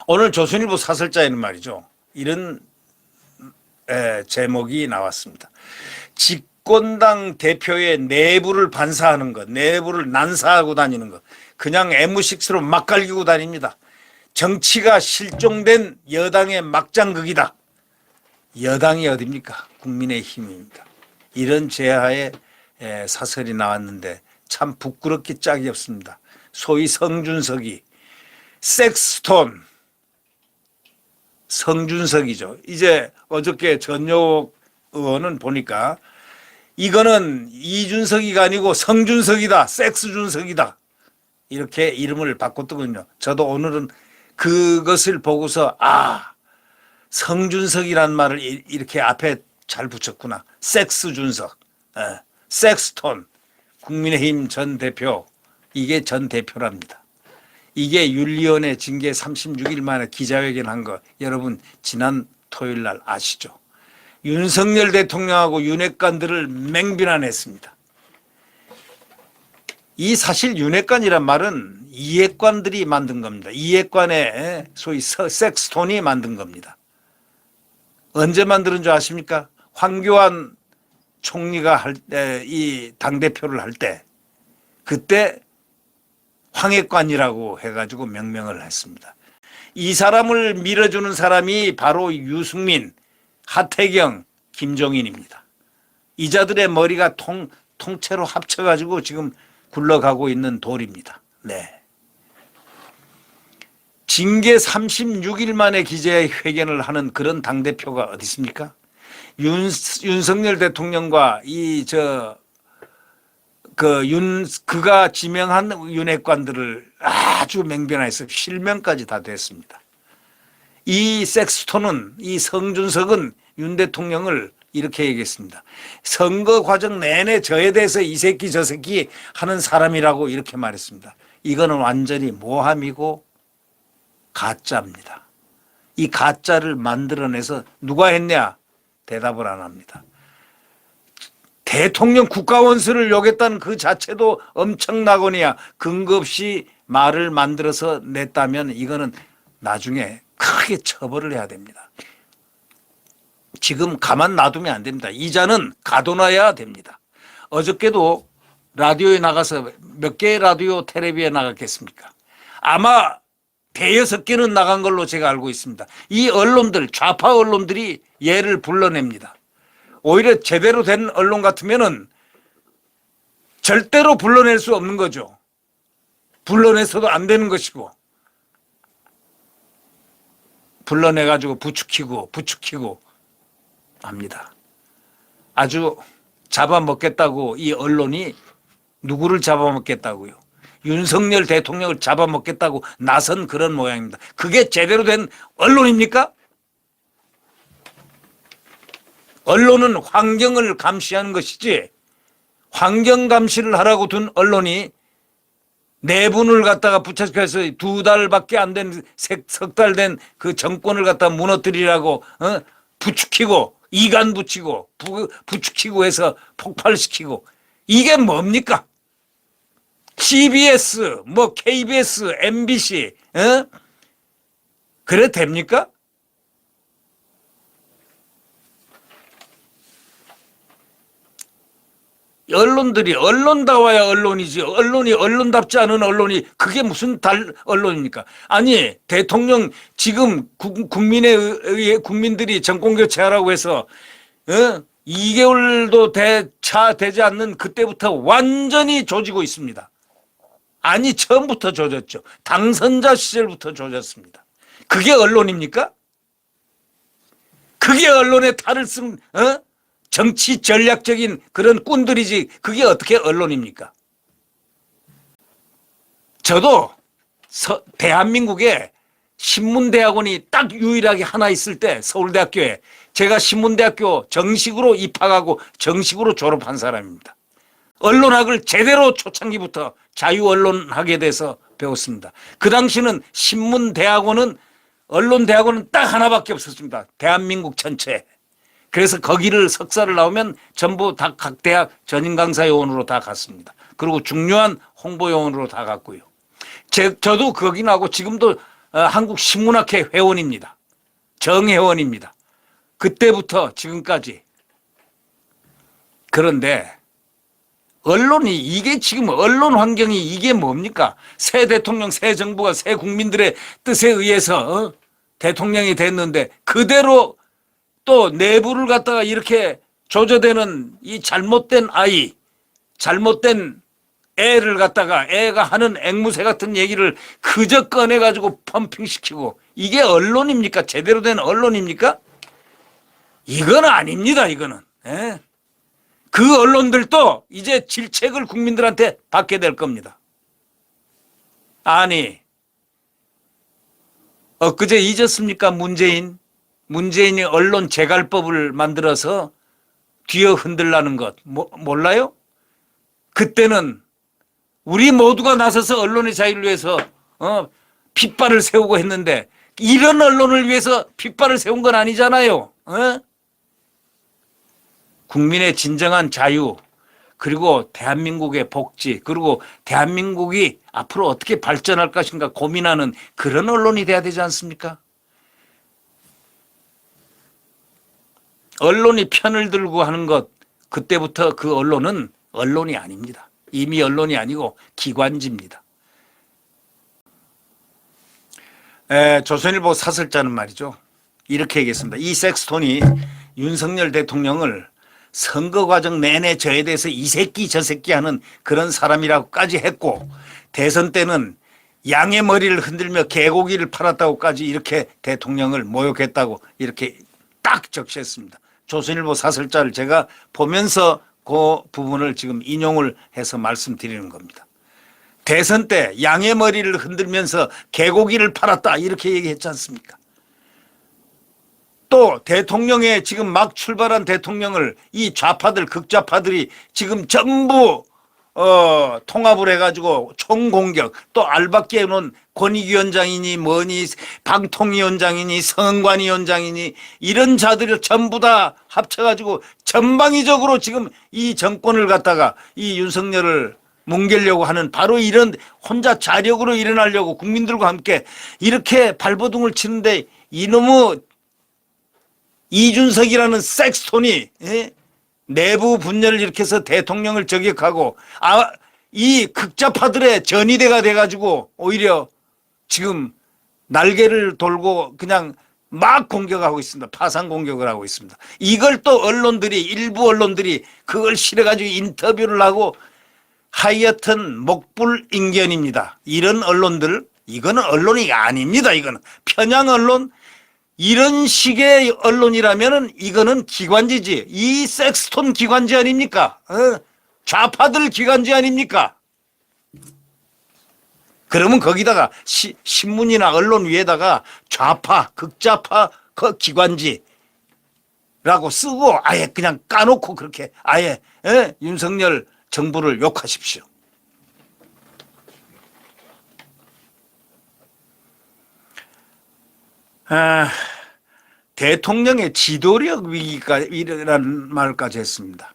오늘 조선일보 사설자에는 말이죠, 이런 제목이 나왔습니다. 집권당 대표의 내부를 반사하는 것, 내부를 난사하고 다니는 것, 그냥 M6로 막 갈기고 다닙니다. 정치가 실종된 여당의 막장극이다. 여당이 어딥니까? 국민의힘입니다. 이런 제하에 사설이 나왔는데 참 부끄럽기 짝이 없습니다. 소위 성준석이 섹스톤, 성준석이죠. 이제 어저께 전효옥 의원은 보니까 이거는 이준석이가 아니고 성준석이다, 섹스준석이다, 이렇게 이름을 바꿨더군요. 저도 오늘은 그것을 보고서 성준석이란 말을 이렇게 앞에 잘 붙였구나. 섹스준석, 섹스톤, 국민의힘 전 대표, 이게 전 대표랍니다. 이게 윤리원회 징계 36일 만에 기자회견한 거 여러분 지난 토요일 날 아시죠? 윤석열 대통령하고 윤핵관들을 맹비난했습니다. 이 사실 윤핵관이란 말은 이핵관들이 만든 겁니다. 이핵관의 소위 섹스톤이 만든 겁니다. 언제 만드는 줄 아십니까? 황교안 총리가 이 당대표를 할 때, 그때 황핵관이라고 해가지고 명명을 했습니다. 이 사람을 밀어주는 사람이 바로 유승민, 하태경, 김종인입니다. 이자들의 머리가 통째로 합쳐가지고 지금 굴러가고 있는 돌입니다. 네. 징계 36일 만에 기자회견을 하는 그런 당대표가 어디 있습니까? 윤석열 대통령과 그가 지명한 윤핵관들을 아주 맹변해서 실명까지 다 됐습니다. 이 섹스톤은, 이 성준석은 윤 대통령을 이렇게 얘기했습니다. 선거 과정 내내 저에 대해서 이 새끼 저 새끼 하는 사람이라고 이렇게 말했습니다. 이거는 완전히 모함이고 가짜입니다. 이 가짜를 만들어내서 누가 했냐? 대답을 안 합니다. 대통령 국가원수를 욕했다는 그 자체도 엄청나거니와 근거 없이 말을 만들어서 냈다면 이거는 나중에 크게 처벌을 해야 됩니다. 지금 가만 놔두면 안 됩니다. 이자는 가둬놔야 됩니다. 어저께도 라디오에 나가서 몇 개의 라디오 텔레비에 나갔겠습니까? 아마 대여섯 개는 나간 걸로 제가 알고 있습니다. 이 언론들, 좌파 언론들이 얘를 불러냅니다. 오히려 제대로 된 언론 같으면은 절대로 불러낼 수 없는 거죠. 불러내서도 안 되는 것이고, 불러내가지고 부추기고 합니다. 아주 잡아먹겠다고 이 언론이 누구를 잡아먹겠다고요? 윤석열 대통령을 잡아먹겠다고 나선 그런 모양입니다. 그게 제대로 된 언론입니까? 언론은 환경을 감시하는 것이지, 환경 감시를 하라고 둔 언론이 내분을 갖다가 붙여서 2달밖에 안 된, 석 달 된 그 정권을 갖다 무너뜨리라고 부추기고, 이간 붙이고 부추기고 해서 폭발시키고, 이게 뭡니까? CBS, KBS, MBC, 그래 됩니까? 언론들이 언론다워야 언론이지, 언론이 언론답지 않은 언론이 그게 무슨 언론입니까? 아니, 대통령 지금 국민에 의해 국민들이 정권 교체하라고 해서 2개월도 차 되지 않는 그때부터 완전히 조지고 있습니다. 아니, 처음부터 조졌죠. 당선자 시절부터 조졌습니다. 그게 언론입니까? 그게 언론의 탈을 쓴 정치 전략적인 그런 꾼들이지, 그게 어떻게 언론입니까? 저도 대한민국에 신문대학원이 딱 유일하게 하나 있을 때, 서울대학교에 제가 신문대학교 정식으로 입학하고 정식으로 졸업한 사람입니다. 언론학을 제대로 초창기부터 자유언론학에 대해서 배웠습니다. 그 당시는 신문대학원은, 언론대학원은 딱 하나밖에 없었습니다. 대한민국 전체에. 그래서 거기를 석사를 나오면 전부 다 각 대학 전임 강사 요원으로 다 갔습니다. 그리고 중요한 홍보 요원으로 다 갔고요. 저도 거기 나오고 지금도 한국신문학회 회원입니다. 정회원입니다. 그때부터 지금까지. 그런데 언론이 이게 지금 언론 환경이 이게 뭡니까? 새 대통령, 새 정부가 새 국민들의 뜻에 의해서 대통령이 됐는데 그대로 또 내부를 갖다가 이렇게 조져대는 이 잘못된 아이, 잘못된 애를 갖다가 애가 하는 앵무새 같은 얘기를 그저 꺼내가지고 펌핑시키고 이게 언론입니까? 제대로 된 언론입니까? 이건 아닙니다. 이거는. 예? 그 언론들도 이제 질책을 국민들한테 받게 될 겁니다. 아니, 엊그제 잊었습니까? 문재인이 언론 재갈법을 만들어서 뒤어 흔들라는 것 몰라요? 그때는 우리 모두가 나서서 언론의 자유를 위해서 핏발을 세우고 했는데 이런 언론을 위해서 핏발을 세운 건 아니잖아요. 국민의 진정한 자유 그리고 대한민국의 복지 그리고 대한민국이 앞으로 어떻게 발전할 것인가 고민하는 그런 언론이 돼야 되지 않습니까? 언론이 편을 들고 하는 것 그때부터 그 언론은 언론이 아닙니다. 이미 언론이 아니고 기관지입니다. 조선일보 사설자는 말이죠. 이렇게 얘기했습니다. 이 섹스톤이 윤석열 대통령을 선거 과정 내내 저에 대해서 이 새끼 저 새끼 하는 그런 사람이라고까지 했고 대선 때는 양의 머리를 흔들며 개고기를 팔았다고까지 이렇게 대통령을 모욕했다고 이렇게 딱 적시했습니다. 조선일보 사설자를 제가 보면서 그 부분을 지금 인용을 해서 말씀드리는 겁니다. 대선 때 양의 머리를 흔들면서 개고기를 팔았다 이렇게 얘기했지 않습니까? 또 대통령의 지금 막 출발한 대통령을 이 좌파들 극좌파들이 지금 전부 통합을 해가지고 총공격 또 알박기에 놓은 권익위원장이니 뭐니 방통위원장이니 선관위원장이니 이런 자들을 전부 다 합쳐가지고 전방위적으로 지금 이 정권을 갖다가 이 윤석열을 뭉개려고 하는 바로 이런 혼자 자력으로 일어나려고 국민들과 함께 이렇게 발버둥을 치는데 이놈의 이준석이라는 섹스톤이 내부 분열을 일으켜서 대통령을 저격하고 이 극좌파들의 전위대가 돼가지고 오히려 지금 날개를 돌고 그냥 막 공격하고 있습니다. 파상 공격을 하고 있습니다. 이걸 또 언론들이 일부 언론들이 그걸 실어가지고 인터뷰를 하고 하여튼 목불인견입니다. 이런 언론들 이거는 언론이 아닙니다. 이거는 편향 언론 이런 식의 언론이라면은 이거는 기관지지. 이 섹스톤 기관지 아닙니까? 좌파들 기관지 아닙니까? 그러면 거기다가 신문이나 언론 위에다가 좌파, 극좌파 그 기관지라고 쓰고 아예 그냥 까놓고 그렇게 아예 윤석열 정부를 욕하십시오. 대통령의 지도력 위기라는 말까지 했습니다.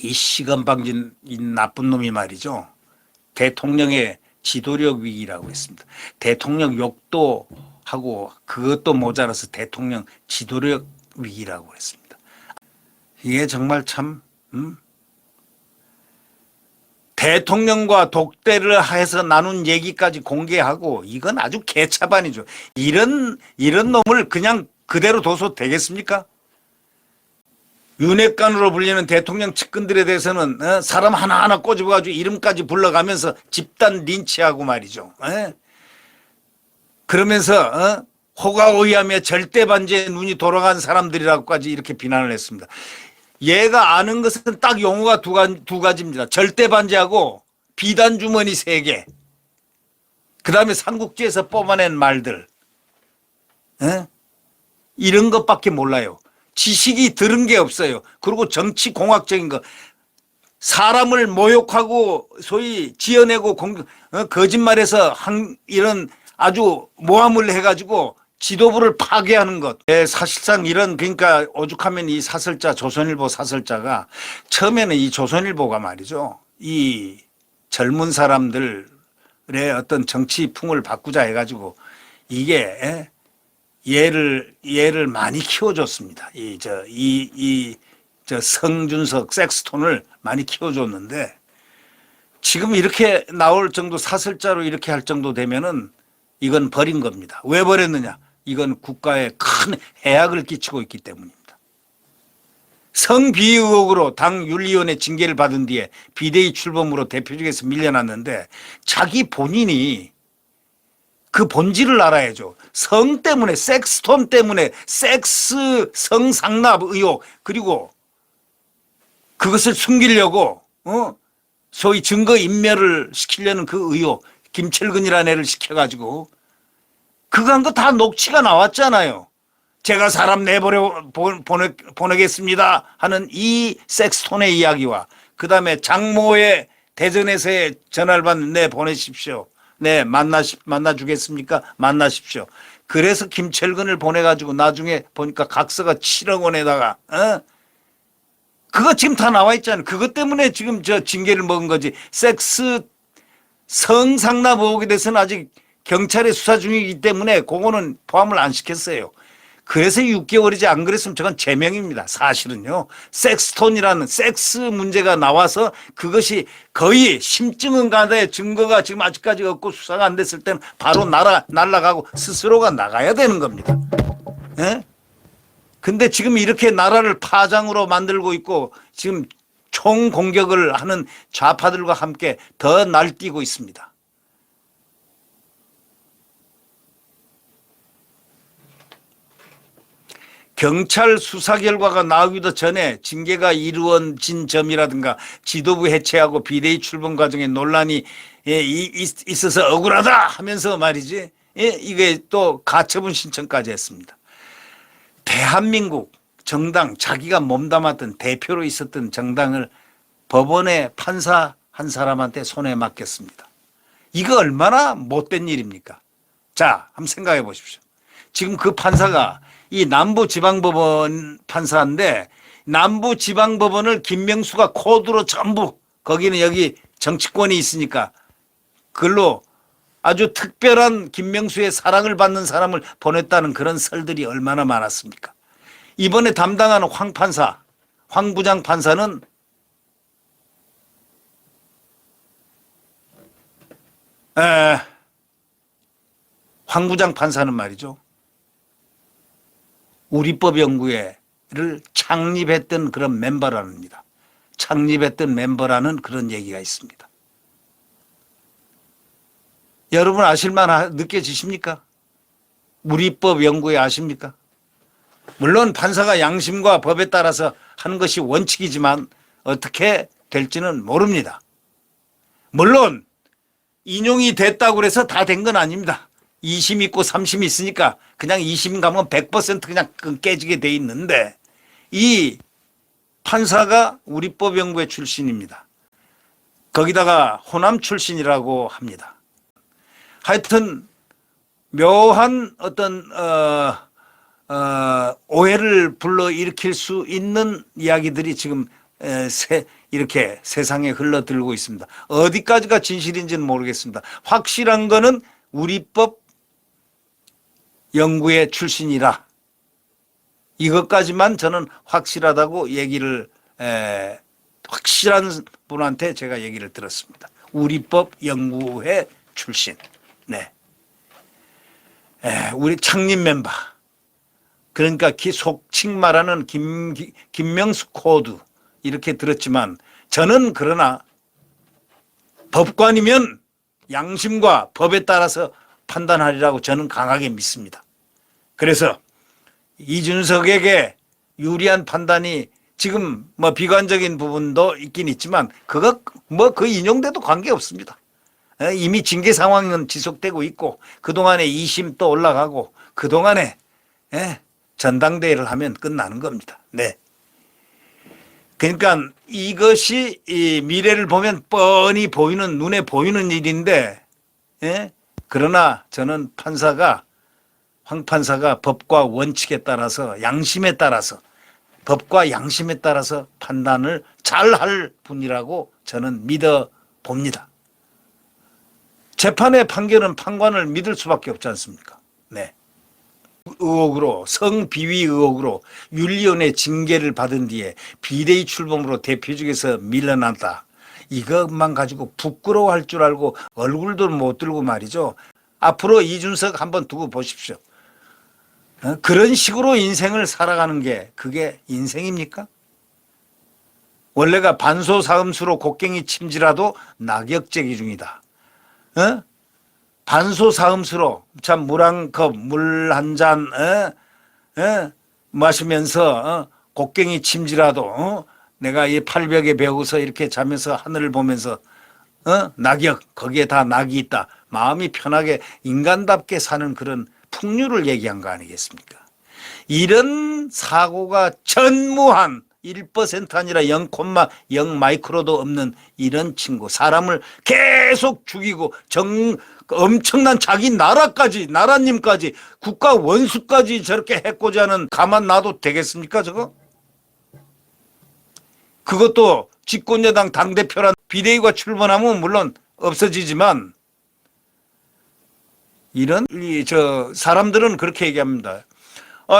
이 시건방진 이 나쁜 놈이 말이죠. 대통령의 지도력 위기라고 했습니다. 대통령 욕도 하고 그것도 모자라서 대통령 지도력 위기라고 했습니다. 이게 정말 참 대통령과 독대를 해서 나눈 얘기까지 공개하고 이건 아주 개차반이죠. 이런 놈을 그냥 그대로 둬서 되겠습니까? 윤핵관으로 불리는 대통령 측근들에 대해서는 사람 하나하나 꼬집어가지고 이름까지 불러가면서 집단 린치하고 말이죠. 그러면서 호가호위하며 절대반지에 눈이 돌아간 사람들이라고까지 이렇게 비난을 했습니다. 얘가 아는 것은 딱 용어가 두 가지입니다. 절대반지하고 비단주머니 3개. 그 다음에 삼국지에서 뽑아낸 말들. 이런 것밖에 몰라요. 지식이 들은 게 없어요. 그리고 정치공학적인 거. 사람을 모욕하고 소위 지어내고 거짓말해서 이런 아주 모함을 해가지고 지도부를 파괴하는 것. 사실상 이런, 그러니까 오죽하면 이 사설자, 조선일보 사설자가 처음에는 이 조선일보가 말이죠. 이 젊은 사람들의 어떤 정치풍을 바꾸자 해가지고 이게 얘를 많이 키워줬습니다. 저 성준석 섹스톤을 많이 키워줬는데 지금 이렇게 나올 정도 사설자로 이렇게 할 정도 되면은 이건 버린 겁니다. 왜 버렸느냐? 이건 국가에 큰 해악을 끼치고 있기 때문입니다. 성비위 의혹으로 당 윤리위원회 징계를 받은 뒤에 비대위 출범으로 대표직에서 밀려났는데 자기 본인이 그 본질을 알아야죠. 성 때문에, 섹스톤 때문에, 섹스 성상납 의혹, 그리고 그것을 숨기려고 소위 증거 인멸을 시키려는 그 의혹, 김철근이라는 애를 시켜가지고 그거 한 거 다 녹취가 나왔잖아요. 제가 사람 보내겠습니다 하는 이 섹스톤의 이야기와 그다음에 장모의 대전에서의 전화를 받는 네 보내십시오. 네 만나주겠습니까? 만나십시오. 그래서 김철근을 보내가지고 나중에 보니까 각서가 7억 원에다가 그거 지금 다 나와 있잖아요. 그것 때문에 지금 저 징계를 먹은 거지. 섹스 성상납 의혹에 대해서는 아직 경찰의 수사 중이기 때문에 그거는 포함을 안 시켰어요. 그래서 6개월이지 안 그랬으면 저건 제명입니다. 사실은요. 섹스톤이라는 섹스 문제가 나와서 그것이 거의 심증은 가는데 증거가 지금 아직까지 없고 수사가 안 됐을 때는 바로 날아가고 스스로가 나가야 되는 겁니다. 예? 근데 지금 이렇게 나라를 파장으로 만들고 있고 지금 총공격을 하는 좌파들과 함께 더 날뛰고 있습니다. 경찰 수사 결과가 나오기도 전에 징계가 이루어진 점이라든가 지도부 해체하고 비대위 출범 과정에 논란이 있어서 억울하다 하면서 말이지 이게 또 가처분 신청까지 했습니다. 대한민국 정당 자기가 몸담았던 대표로 있었던 정당을 법원의 판사 한 사람한테 손에 맡겼습니다. 이거 얼마나 못된 일입니까? 자, 한번 생각해 보십시오. 지금 그 판사가 이 남부지방법원 판사인데 남부지방법원을 김명수가 코드로 전부 거기는 여기 정치권이 있으니까 그걸로 아주 특별한 김명수의 사랑을 받는 사람을 보냈다는 그런 설들이 얼마나 많았습니까? 이번에 담당하는 황 판사, 황 부장 판사는 황 부장 판사는 말이죠. 우리법연구회를 창립했던 그런 멤버랍니다. 창립했던 멤버라는 그런 얘기가 있습니다. 여러분 아실만 느껴지십니까? 우리법연구회 아십니까? 물론 판사가 양심과 법에 따라서 하는 것이 원칙이지만 어떻게 될지는 모릅니다. 물론 인용이 됐다고 해서 다 된 건 아닙니다. 2심 있고 3심 있으니까 그냥 2심 가면 100% 그냥 깨지게 돼 있는데 이 판사가 우리법연구회 출신입니다. 거기다가 호남 출신이라고 합니다. 하여튼 묘한 어떤 오해를 불러일으킬 수 있는 이야기들이 지금 이렇게 세상에 흘러들고 있습니다. 어디까지가 진실인지는 모르겠습니다. 확실한 거는 우리법 연구회 출신이라 이것까지만 저는 확실하다고 얘기를 확실한 분한테 제가 얘기를 들었습니다. 우리법 연구회 출신. 네. 우리 창립 멤버. 그러니까 속칭 말하는 김명수 코드 이렇게 들었지만 저는 그러나 법관이면 양심과 법에 따라서 판단하리라고 저는 강하게 믿습니다. 그래서 이준석에게 유리한 판단이 지금 뭐 비관적인 부분도 있긴 있지만 그거 뭐 그 인용돼도 관계없습니다. 이미 징계 상황은 지속되고 있고 그동안에 2심 또 올라가고 그동안에 전당대회를 하면 끝나는 겁니다. 네. 그러니까 이것이 이 미래를 보면 뻔히 보이는 눈에 보이는 일인데 그러나 저는 판사가 황 판사가 법과 원칙에 따라서 양심에 따라서 법과 양심에 따라서 판단을 잘할 분이라고 저는 믿어 봅니다. 재판의 판결은 판관을 믿을 수밖에 없지 않습니까? 네. 의혹으로 성비위 의혹으로 윤리위원회 징계를 받은 뒤에 비대위 출범으로 대표직에서 밀려났다. 이것만 가지고 부끄러워할 줄 알고 얼굴도 못 들고 말이죠. 앞으로 이준석 한번 두고 보십시오. 그런 식으로 인생을 살아가는 게 그게 인생입니까? 원래가 반소사음수로 곡괭이 침지라도 낙역죄기 중이다. 반소사음수로 참 물 한 컵, 물 한 잔 마시면서 곡괭이 침지라도 내가 이 팔벽에 배우서 이렇게 자면서 하늘을 보면서 낙역, 거기에 다 낙이 있다. 마음이 편하게 인간답게 사는 그런 풍류를 얘기한 거 아니겠습니까? 이런 사고가 전무한 1% 아니라 0,0 마이크로도 없는 이런 친구, 사람을 계속 죽이고 엄청난 자기 나라까지, 나라님까지, 국가 원수까지 저렇게 해코지 하는 가만 놔도 되겠습니까 저거? 그것도 집권여당 당대표란 비대위가 출범하면 물론 없어지지만 이런 사람들은 그렇게 얘기합니다.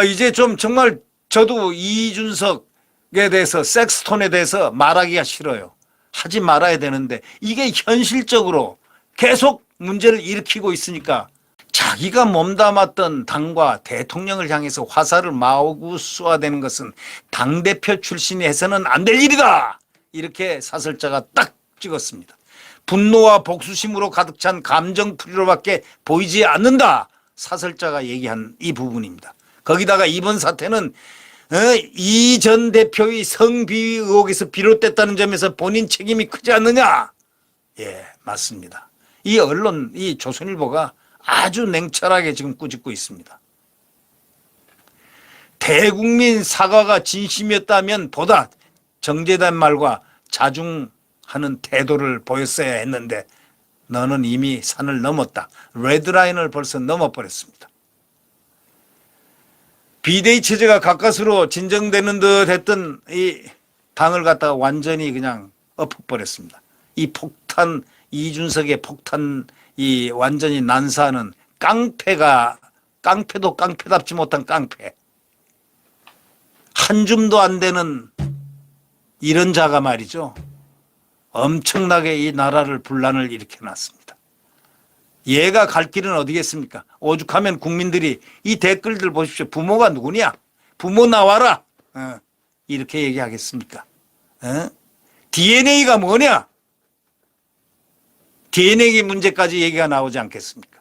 이제 좀 정말 저도 이준석에 대해서 섹스톤에 대해서 말하기가 싫어요. 하지 말아야 되는데 이게 현실적으로 계속 문제를 일으키고 있으니까 자기가 몸담았던 당과 대통령을 향해서 화살을 마구 쏘아대는 것은 당대표 출신이 해서는 안 될 일이다. 이렇게 사설자가 딱 찍었습니다. 분노와 복수심으로 가득 찬 감정풀이로밖에 보이지 않는다. 사설자가 얘기한 이 부분입니다. 거기다가 이번 사태는 이 전 대표의 성비위 의혹에서 비롯됐다는 점에서 본인 책임이 크지 않느냐. 예, 맞습니다. 이 언론, 이 조선일보가 아주 냉철하게 지금 꾸짖고 있습니다. 대국민 사과가 진심이었다면 보다 정제된 말과 자중하는 태도를 보였어야 했는데 너는 이미 산을 넘었다. 레드라인을 벌써 넘어버렸습니다. 비대위 체제가 가까스로 진정되는 듯 했던 이 당을 갖다가 완전히 그냥 엎어버렸습니다. 이 폭탄, 이준석의 폭탄, 이 완전히 난사하는 깡패도 깡패답지 못한 깡패. 한 줌도 안 되는 이런 자가 말이죠. 엄청나게 이 나라를 분란을 일으켜놨습니다. 얘가 갈 길은 어디겠습니까? 오죽하면 국민들이 이 댓글들 보십시오. 부모가 누구냐? 부모 나와라. 이렇게 얘기하겠습니까? DNA가 뭐냐? DNA 문제까지 얘기가 나오지 않겠습니까?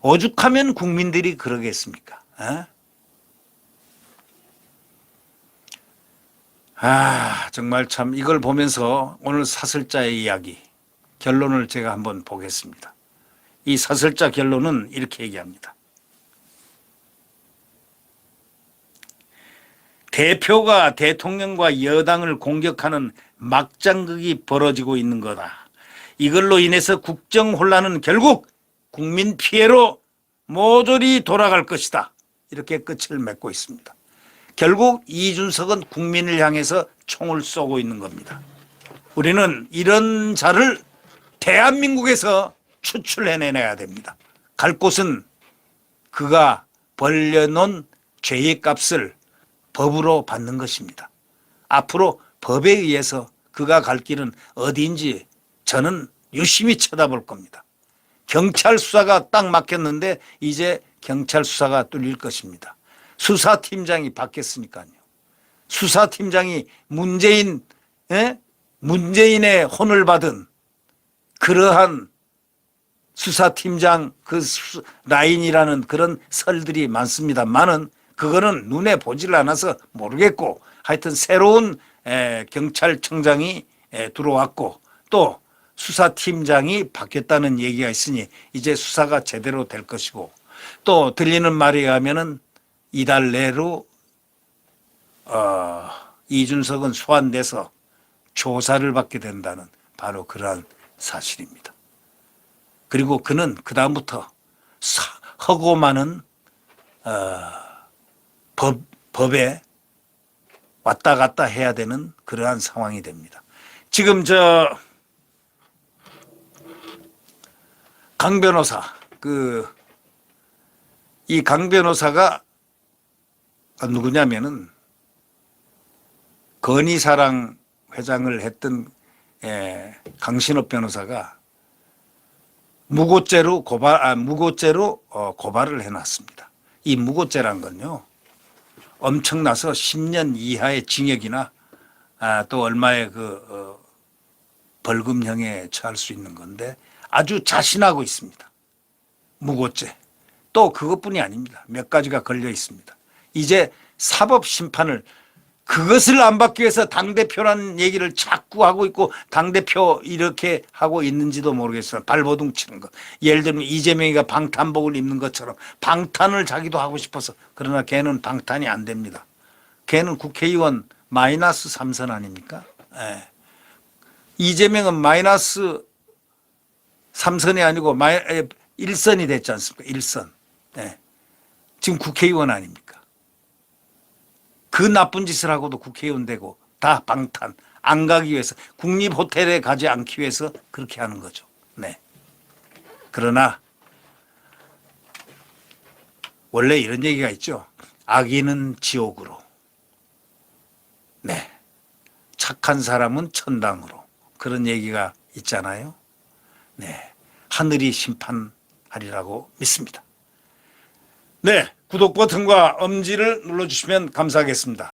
오죽하면 국민들이 그러겠습니까? 정말 참 이걸 보면서 오늘 사설자의 이야기, 결론을 제가 한번 보겠습니다. 이 사설자 결론은 이렇게 얘기합니다. 대표가 대통령과 여당을 공격하는 막장극이 벌어지고 있는 거다. 이걸로 인해서 국정 혼란은 결국 국민 피해로 모조리 돌아갈 것이다. 이렇게 끝을 맺고 있습니다. 결국 이준석은 국민을 향해서 총을 쏘고 있는 겁니다. 우리는 이런 자를 대한민국에서 추출해내야 됩니다. 갈 곳은 그가 벌려놓은 죄의 값을 법으로 받는 것입니다. 앞으로 법에 의해서 그가 갈 길은 어디인지 저는 유심히 쳐다볼 겁니다. 경찰 수사가 딱 막혔는데 이제 경찰 수사가 뚫릴 것입니다. 수사팀장이 바뀌었으니까요. 수사팀장이 문재인의 혼을 받은 그러한 수사팀장 그 라인이라는 그런 설들이 많습니다만은 그거는 눈에 보질 않아서 모르겠고 하여튼 새로운 경찰청장이 들어왔고 또 수사팀장이 바뀌었다는 얘기가 있으니 이제 수사가 제대로 될 것이고 또 들리는 말에 의하면은 이달 내로 이준석은 소환돼서 조사를 받게 된다는 바로 그러한 사실입니다. 그리고 그는 그다음부터 하고 많은 법에 왔다 갔다 해야 되는 그러한 상황이 됩니다. 지금 강 변호사, 이 강 변호사가 누구냐면은 건희사랑 회장을 했던 강신업 변호사가 무고죄로 고발을 해놨습니다. 이 무고죄란 건요, 엄청나서 10년 이하의 징역이나 또 얼마의 벌금형에 처할 수 있는 건데 아주 자신하고 있습니다. 무고죄. 또 그것뿐이 아닙니다. 몇 가지가 걸려 있습니다. 이제 사법심판을, 그것을 안 받기 위해서 당대표라는 얘기를 자꾸 하고 있고 당대표 이렇게 하고 있는지도 모르겠어요. 발버둥 치는 것. 예를 들면 이재명이가 방탄복을 입는 것처럼 방탄을 자기도 하고 싶어서. 그러나 걔는 방탄이 안 됩니다. 걔는 국회의원 마이너스 3선 아닙니까? 예. 이재명은 마이너스 3선이 아니고 1선이 됐지 않습니까? 1선. 예. 지금 국회의원 아닙니까? 그 나쁜 짓을 하고도 국회의원 되고 다 방탄, 안 가기 위해서, 국립호텔에 가지 않기 위해서 그렇게 하는 거죠. 네. 그러나 원래 이런 얘기가 있죠. 악인은 지옥으로, 네, 착한 사람은 천당으로, 그런 얘기가 있잖아요. 네, 하늘이 심판하리라고 믿습니다. 네, 구독 버튼과 엄지를 눌러주시면 감사하겠습니다.